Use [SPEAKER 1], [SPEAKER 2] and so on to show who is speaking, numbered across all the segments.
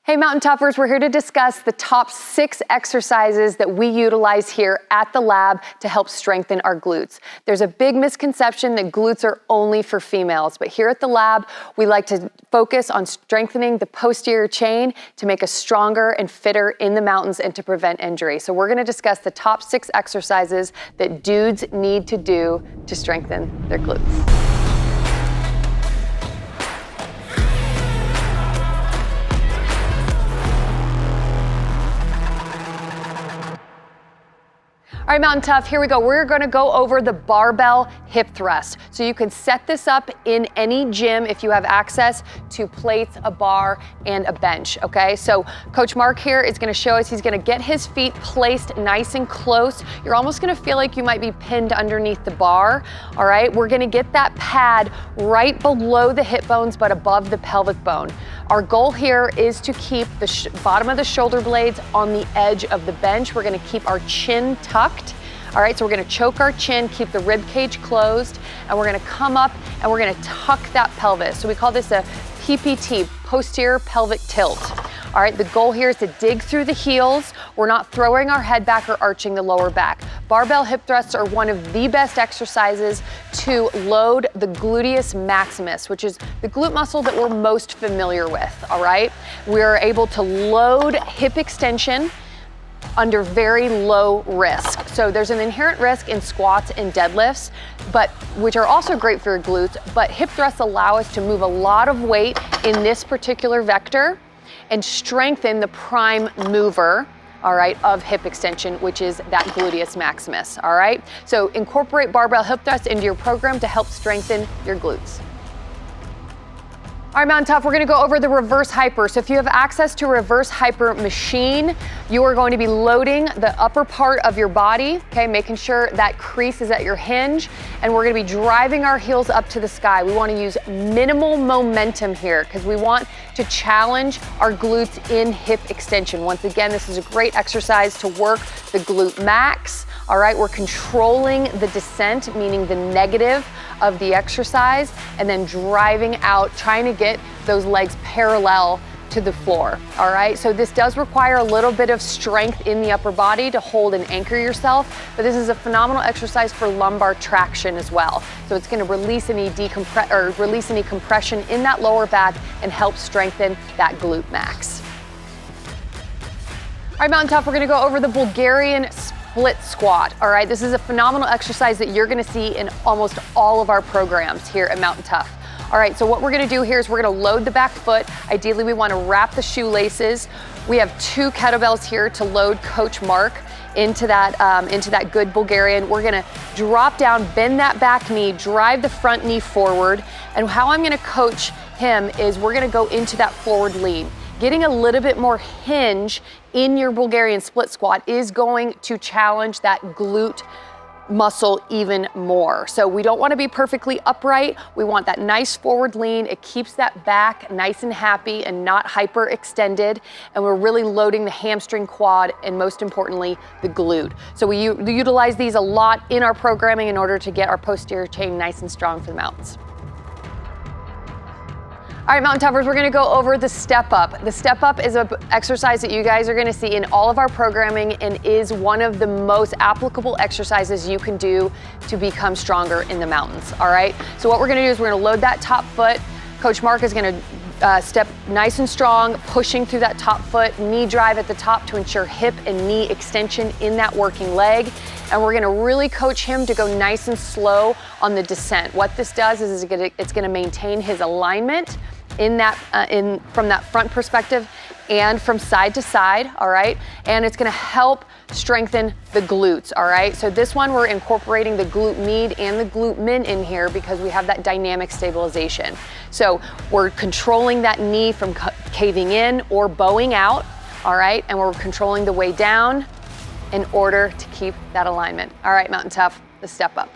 [SPEAKER 1] Hey Mountain Toughers, we're here to discuss the top 6 exercises that we utilize here at the lab to help strengthen our glutes. There's a big misconception that glutes are only for females, but here at the lab, we like to focus on strengthening the posterior chain to make us stronger and fitter in the mountains and to prevent injury. So we're gonna discuss the top 6 exercises that dudes need to do to strengthen their glutes. All right, Mountain Tough, here we go. We're gonna go over the barbell hip thrust. So you can set this up in any gym if you have access to plates, a bar, and a bench, okay? So Coach Mark here is gonna show us, he's gonna get his feet placed nice and close. You're almost gonna feel like you might be pinned underneath the bar, all right? We're gonna get that pad right below the hip bones, but above the pelvic bone. Our goal here is to keep the bottom of the shoulder blades on the edge of the bench. We're gonna keep our chin tucked. All right, so we're gonna choke our chin, keep the rib cage closed, and we're gonna come up and we're gonna tuck that pelvis. So we call this a PPT, posterior pelvic tilt. All right, the goal here is to dig through the heels. We're not throwing our head back or arching the lower back. Barbell hip thrusts are one of the best exercises to load the gluteus maximus, which is the glute muscle that we're most familiar with, all right? We're able to load hip extension under very low risk. So there's an inherent risk in squats and deadlifts, which are also great for your glutes, but hip thrusts allow us to move a lot of weight in this particular vector and strengthen the prime mover, all right, of hip extension, which is that gluteus maximus, all right? So incorporate barbell hip thrust into your program to help strengthen your glutes. All right, Mountain Tough, we're gonna go over the reverse hyper. So if you have access to a reverse hyper machine, you are going to be loading the upper part of your body, okay, making sure that crease is at your hinge, and we're gonna be driving our heels up to the sky. We wanna use minimal momentum here because we want to challenge our glutes in hip extension. Once again, this is a great exercise to work the glute max, all right? We're controlling the descent, meaning the negative of the exercise, and then driving out, trying to get those legs parallel to the floor, all right? So this does require a little bit of strength in the upper body to hold and anchor yourself, but this is a phenomenal exercise for lumbar traction as well. So it's gonna release any compression in that lower back and help strengthen that glute max. All right, Mountain Tough, we're gonna go over the Bulgarian split squat, all right? This is a phenomenal exercise that you're gonna see in almost all of our programs here at Mountain Tough. All right, so what we're gonna do here is we're gonna load the back foot. Ideally, we wanna wrap the shoelaces. We have 2 kettlebells here to load Coach Mark into that good Bulgarian. We're gonna drop down, bend that back knee, drive the front knee forward, and how I'm gonna coach him is we're gonna go into that forward lean. Getting a little bit more hinge in your Bulgarian split squat is going to challenge that glute muscle even more. So we don't want to be perfectly upright. We want that nice forward lean. It keeps that back nice and happy and not hyper extended. And we're really loading the hamstring, quad, and most importantly, the glute. So we utilize these a lot in our programming in order to get our posterior chain nice and strong for the mounts. All right, Mountain Toughers, we're gonna go over the step up. The step up is an exercise that you guys are gonna see in all of our programming and is one of the most applicable exercises you can do to become stronger in the mountains, all right? So what we're gonna do is we're gonna load that top foot. Coach Mark is gonna step nice and strong, pushing through that top foot, knee drive at the top to ensure hip and knee extension in that working leg. And we're gonna really coach him to go nice and slow on the descent. What this does is it's gonna maintain his alignment from that front perspective and from side to side, all right? And it's gonna help strengthen the glutes, all right? So this one, we're incorporating the glute med and the glute min in here because we have that dynamic stabilization. So we're controlling that knee from caving in or bowing out, all right? And we're controlling the way down in order to keep that alignment. All right, Mountain Tough, the step up.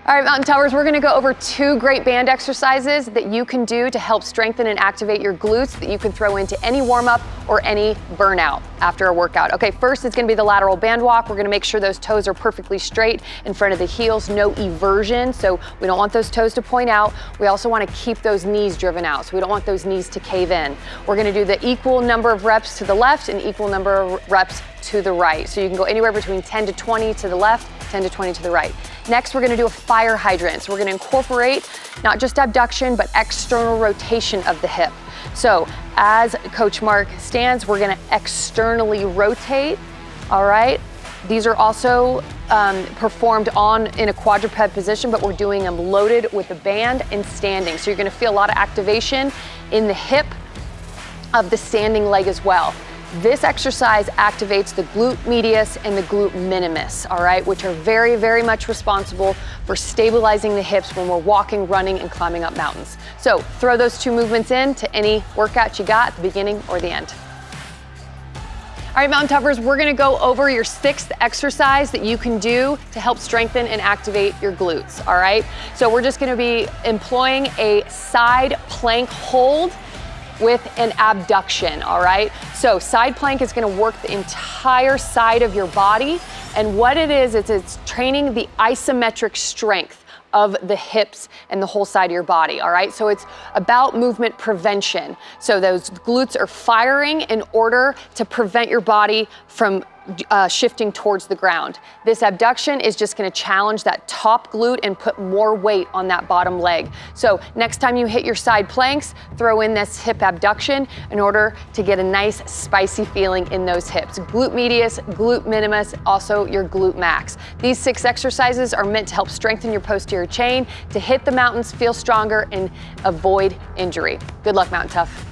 [SPEAKER 1] All right, Mountain Toughers, we're gonna go over 2 great band exercises that you can do to help strengthen and activate your glutes that you can throw into any warm-up or any burnout after a workout. Okay, first it's gonna be the lateral band walk. We're gonna make sure those toes are perfectly straight in front of the heels, no eversion, so we don't want those toes to point out. We also wanna keep those knees driven out, so we don't want those knees to cave in. We're gonna do the equal number of reps to the left and equal number of reps to the right. So you can go anywhere between 10 to 20 to the left, 10 to 20 to the right. Next, we're gonna do a fire hydrant. So we're gonna incorporate not just abduction, but external rotation of the hip. So as Coach Mark stands, we're gonna externally rotate, all right? These are also performed in a quadruped position, but we're doing them loaded with a band and standing. So you're gonna feel a lot of activation in the hip of the standing leg as well. This exercise activates the glute medius and the glute minimus, all right, which are very, very much responsible for stabilizing the hips when we're walking, running, and climbing up mountains. So throw those 2 movements in to any workout you got at the beginning or the end. All right, Mountain Toughers, we're gonna go over your 6th exercise that you can do to help strengthen and activate your glutes, all right? So we're just gonna be employing a side plank hold with an abduction, all right? So side plank is gonna work the entire side of your body, and what it is, it's training the isometric strength of the hips and the whole side of your body, all right? So it's about movement prevention. So those glutes are firing in order to prevent your body from shifting towards the ground. This abduction is just gonna challenge that top glute and put more weight on that bottom leg. So next time you hit your side planks, throw in this hip abduction in order to get a nice spicy feeling in those hips. Glute medius, glute minimus, also your glute max. These 6 exercises are meant to help strengthen your posterior chain, to hit the mountains, feel stronger, and avoid injury. Good luck, Mountain Tough.